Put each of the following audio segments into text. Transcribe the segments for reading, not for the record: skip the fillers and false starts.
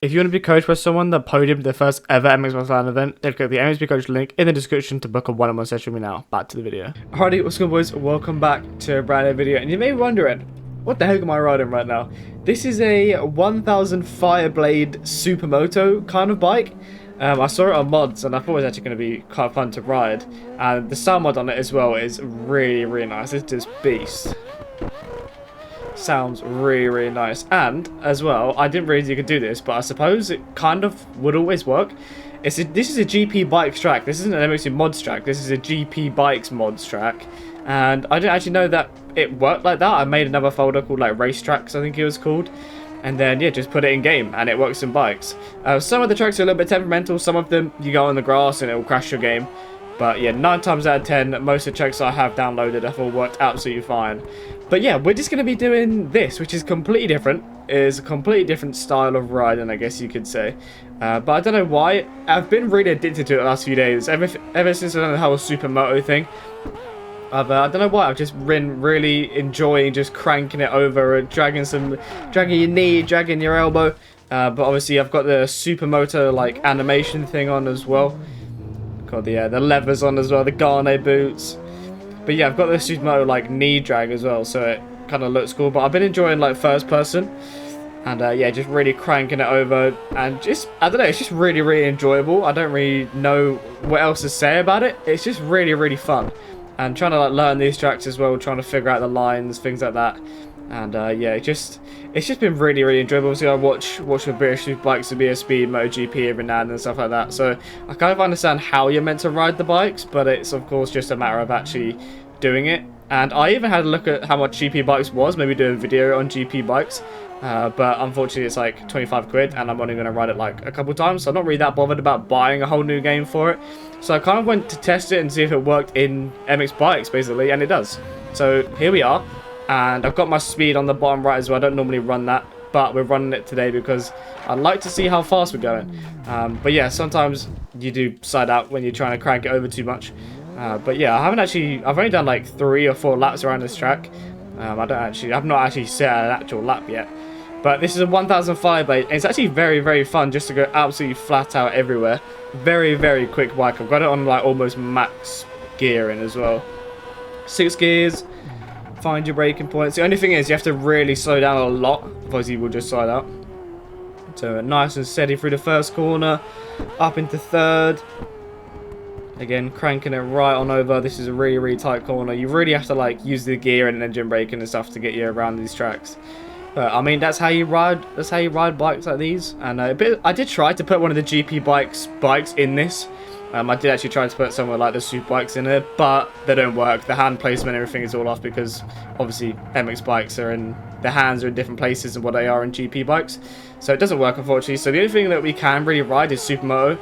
If you want to be coached by someone that podiumed their first ever MX Land event, then click the MXP Coach link in the description to book a one-on-one session with me now. Back to the video. Alrighty, what's good boys? Welcome back to a brand new video. And you may be wondering, what the heck am I riding right now? This is a 1000 Fireblade Supermoto kind of bike. I saw it on mods and I thought it was actually going to be quite fun to ride. And the sound mod on it as well is really nice. It's just beast. Sounds really nice. And as well, I didn't realize you could do this, but I suppose it kind of would always work. This is a GP bikes track. This isn't an MXP mods track. This is a GP bikes mods track. And I didn't actually know that it worked like that. I made another folder called like racetracks, I think it was called. And then yeah, just put it in game and it works in bikes. Some of the tracks are a little bit temperamental. Some of them you go on the grass and it will crash your game. But yeah, 9 times out of 10, most of the tracks I have downloaded have all worked absolutely fine. But yeah, we're just going to be doing this, which is completely different. It is a completely different style of riding, I guess you could say. But I don't know why. I've been really addicted to it the last few days. Ever since I done the whole Supermoto thing. I don't know why. I've just been really enjoying just cranking it over and dragging your knee, dragging your elbow. But obviously I've got the Supermoto like animation thing on as well. Got the levers on as well, the Garnet boots. But yeah, I've got the Supermoto like knee drag as well, so it kind of looks cool. But I've been enjoying like first person, and yeah, just really cranking it over, and just I don't know, it's just really enjoyable. I don't really know what else to say about it. It's just really fun, and trying to like learn these tracks as well, trying to figure out the lines, things like that. And yeah, it's just been really enjoyable. Obviously, I watch the British Superbikes, the BSB, MotoGP every now and then and stuff like that. So I kind of understand how you're meant to ride the bikes, but it's of course just a matter of actually doing it. And I even had a look at how much GP bikes was, maybe do a video on GP bikes. But unfortunately, it's like 25 quid, and I'm only going to ride it like a couple times. So I'm not really that bothered about buying a whole new game for it. So I kind of went to test it and see if it worked in MX bikes basically, and it does. So here we are. And I've got my speed on the bottom right as well. I don't normally run that, but we're running it today because I'd like to see how fast we're going. But yeah, sometimes you do side out when you're trying to crank it over too much. But yeah, I've only done like 3 or 4 laps around this track. I've not actually set an actual lap yet. But this is a 1000 Fireblade, and it's actually very fun just to go absolutely flat out everywhere. Very quick bike. I've got it on like almost max gearing as well. 6 gears. Find your braking points. The only thing is you have to really slow down a lot, otherwise you will just slide out. So nice and steady through the first corner, up into third. Again, cranking it right on over. This is a really tight corner. You really have to like use the gear and engine braking and stuff to get you around these tracks. But I mean, that's how you ride. That's how you ride bikes like these. And I did try to put one of the GP bikes in this. I did actually try to put somewhere like the Super bikes in it, but they don't work. The hand placement and everything is all off because obviously MX bikes are in, the hands are in different places than what they are in GP bikes. So it doesn't work unfortunately. So the only thing that we can really ride is Supermoto.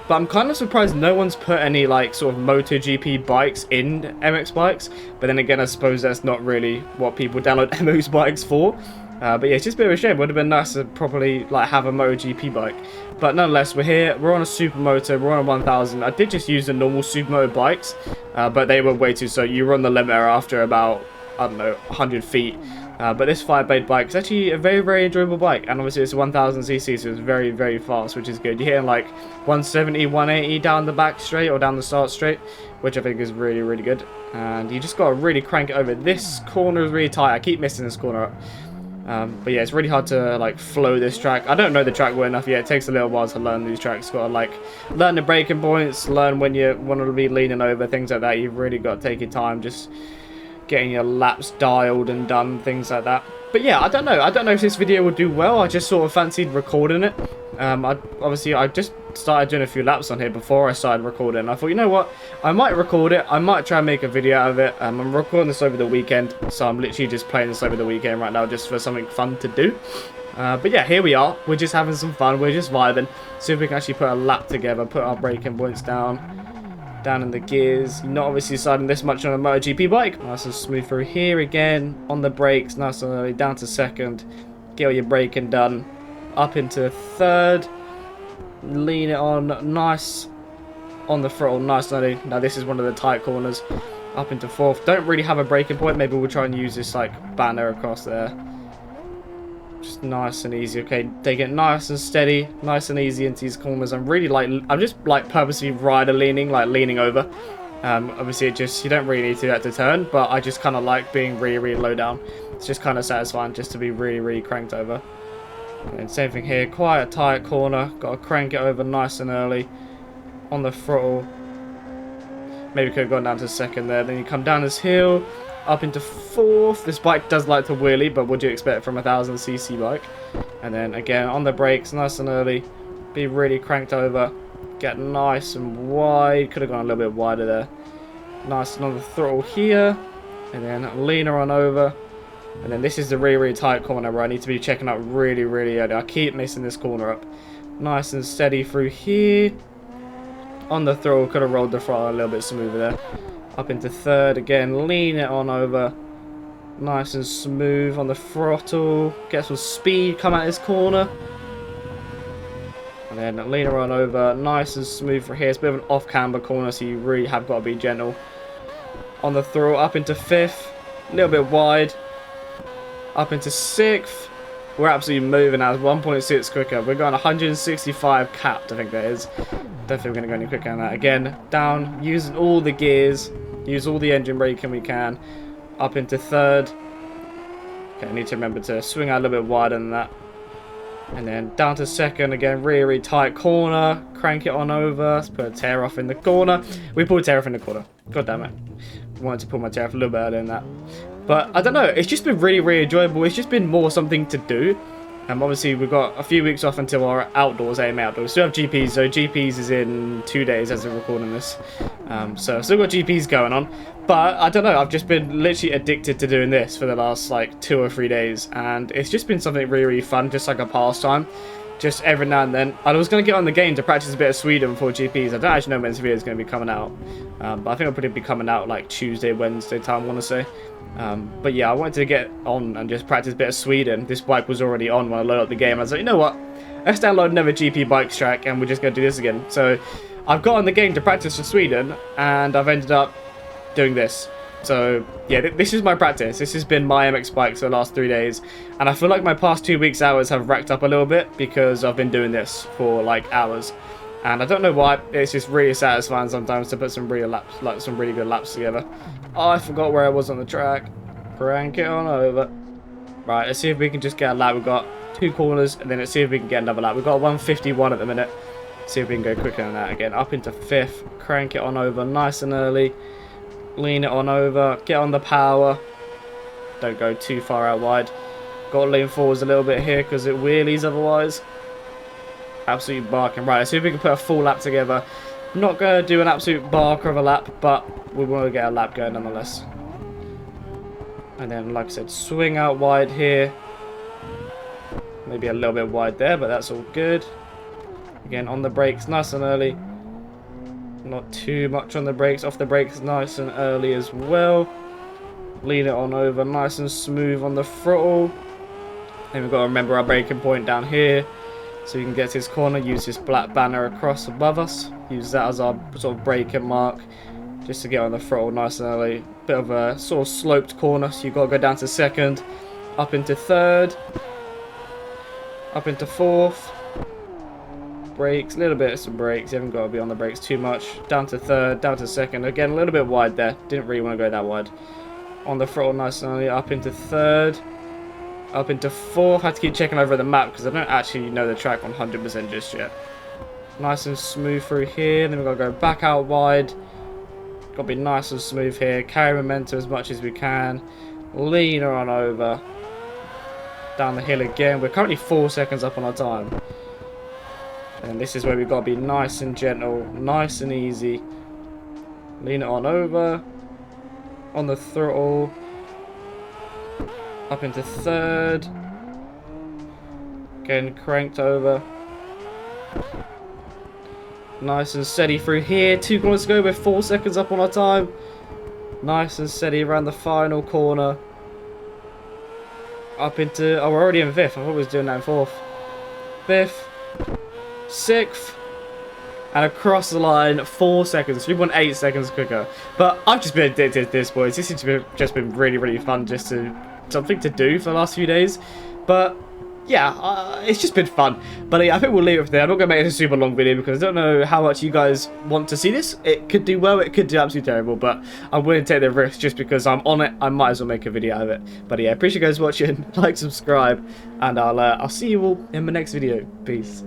But I'm kind of surprised no one's put any like sort of MotoGP bikes in MX bikes. But then again, I suppose that's not really what people download MX bikes for. But yeah, it's just a bit of a shame. It would have been nice to properly like have a MotoGP bike. But nonetheless, we're here. We're on a Supermoto. We're on a 1000. I did just use the normal Supermoto bikes, but they were way too slow. You run the limiter after about, I don't know, 100 feet. But this Fireblade bike is actually a very enjoyable bike. And obviously it's 1000cc, so it's very fast, which is good. You're hitting like 170, 180 down the back straight or down the start straight, which I think is really good. And you just got to really crank it over. This corner is really tight. I keep missing this corner up. But yeah, it's really hard to like flow this track. I don't know the track well enough yet. It takes a little while to learn these tracks. Got to like learn the braking points, learn when you want to be leaning over, things like that. You've really got to take your time, just getting your laps dialed and done, things like that. But yeah, I don't know if this video will do well. I just sort of fancied recording it. I just started doing a few laps on here before I started recording. I thought, you know what, I might record it. I might try and make a video out of it. I'm recording this over the weekend, so I'm literally just playing this over the weekend right now just for something fun to do. But yeah, here we are. We're just having some fun. We're just vibing. See if we can actually put a lap together, put our braking points down in the gears. You're not obviously sliding this much on a MotoGP bike. Nice and smooth through here again. On the brakes, nice and early, down to second. Get all your braking done. Up into third. Lean it on, nice on the throttle, nice and early. Now this is one of the tight corners. Up into fourth. Don't really have a braking point. Maybe we'll try and use this like banner across there. Just nice and easy. Okay, they get nice and steady, nice and easy into these corners. I'm just like purposely rider leaning, like leaning over. Obviously, you don't really need to do that to turn, but I just kind of like being really, really low down. It's just kind of satisfying just to be really, really cranked over. And same thing here, quite a tight corner. Got to crank it over nice and early on the throttle. Maybe could have gone down to second there. Then you come down this hill, up into fourth. This bike does like to wheelie, but what do you expect from a 1000cc bike? And then again on the brakes, nice and early. Be really cranked over. Get nice and wide. Could have gone a little bit wider there. Nice and on the throttle here. And then leaner on over. And then this is the really, really tight corner where I need to be checking out really, really early. I keep missing this corner up. Nice and steady through here. On the throttle, could have rolled the throttle a little bit smoother there. Up into third again, lean it on over. Nice and smooth on the throttle. Get some speed, come out this corner. And then lean her on over, nice and smooth for here. It's a bit of an off-camber corner, so you really have got to be gentle. On the throttle, up into fifth. A little bit wide. Up into sixth. We're absolutely moving now. It's 1.6 quicker. We're going 165 capped, I think that is. Don't think we're going to go any quicker than that. Again, down, using all the gears. Use all the engine braking we can. Up into third. Okay, I need to remember to swing out a little bit wider than that. And then down to second, again, really, really tight corner. Crank it on over. Let's put a tear off in the corner. We pulled a tear off in the corner. God damn it. I wanted to pull my tear off a little bit earlier than that. But I don't know, it's just been really, really enjoyable. It's just been more something to do. Obviously, we've got a few weeks off until our outdoors, AMA outdoors. We still have GPs, so GPs is in 2 days as we're recording this. So I've still got GPs going on. But I don't know, I've just been literally addicted to doing this for the last like 2 or 3 days. And it's just been something really, really fun, just like a pastime. Just every now and then. I was going to get on the game to practice a bit of Sweden for GPs. I don't actually know when this video is going to be coming out. But I think it'll probably be coming out like Tuesday, Wednesday time, I want to say. But yeah, I wanted to get on and just practice a bit of Sweden. This bike was already on when I loaded up the game. I was like, you know what? Let's download another GP bike track and we're just going to do this again. So I've got on the game to practice for Sweden and I've ended up doing this. So yeah, this is my practice. This has been my MX bikes for the last 3 days. And I feel like my past 2 weeks hours have racked up a little bit because I've been doing this for like hours. And I don't know why, it's just really satisfying sometimes to put some real laps, like some really good laps together. Oh, I forgot where I was on the track. Crank it on over. Right, let's see if we can just get a lap. We've got 2 corners, and then let's see if we can get another lap. We've got 151 at the minute. See if we can go quicker than that again. Up into fifth, crank it on over nice and early. Lean it on over, get on the power. Don't go too far out wide. Got to lean forwards a little bit here because it wheelies otherwise. Absolute barking. Right, let's see if we can put a full lap together. I'm not going to do an absolute barker of a lap, but we want to get a lap going nonetheless. And then, like I said, swing out wide here. Maybe a little bit wide there, but that's all good. Again, on the brakes, nice and early. Not too much on the brakes. Off the brakes, nice and early as well. Lean it on over, nice and smooth on the throttle. Then we've got to remember our braking point down here. So we can get to this corner, use this black banner across above us. Use that as our sort of braking mark. Just to get on the throttle nice and early. Bit of a sort of sloped corner, so you've got to go down to second. Up into third. Up into fourth. Brakes, a little bit of some brakes. You haven't got to be on the brakes too much. Down to third, down to second. Again, a little bit wide there. Didn't really want to go that wide. On the throttle nice and early. Up into third. Up into fourth. Had to keep checking over the map because I don't actually know the track 100% just yet. Nice and smooth through here. Then we've got to go back out wide. Got to be nice and smooth here. Carry momentum as much as we can. Lean her on over. Down the hill again. We're currently 4 seconds up on our time. And this is where we've got to be nice and gentle. Nice and easy. Lean it on over. On the throttle. Up into third. Again, cranked over. Nice and steady through here. 2 corners to go. We're 4 seconds up on our time. Nice and steady around the final corner. Up into... Oh, we're already in fifth. I thought we was doing that in fourth. Fifth. Sixth. And across the line, 4 seconds. 3.8 seconds quicker. But I've just been addicted to this, boys. This has just been really, really fun. Just to... something to do for the last few days. But yeah, it's just been fun. But yeah, I think we'll leave it there. I'm not going to make it a super long video because I don't know how much you guys want to see this. It could do well, it could do absolutely terrible, but I'm willing to take the risk just because I'm on it. I might as well make a video out of it. But yeah, appreciate you guys watching. Like, subscribe, and I'll see you all in my next video. Peace.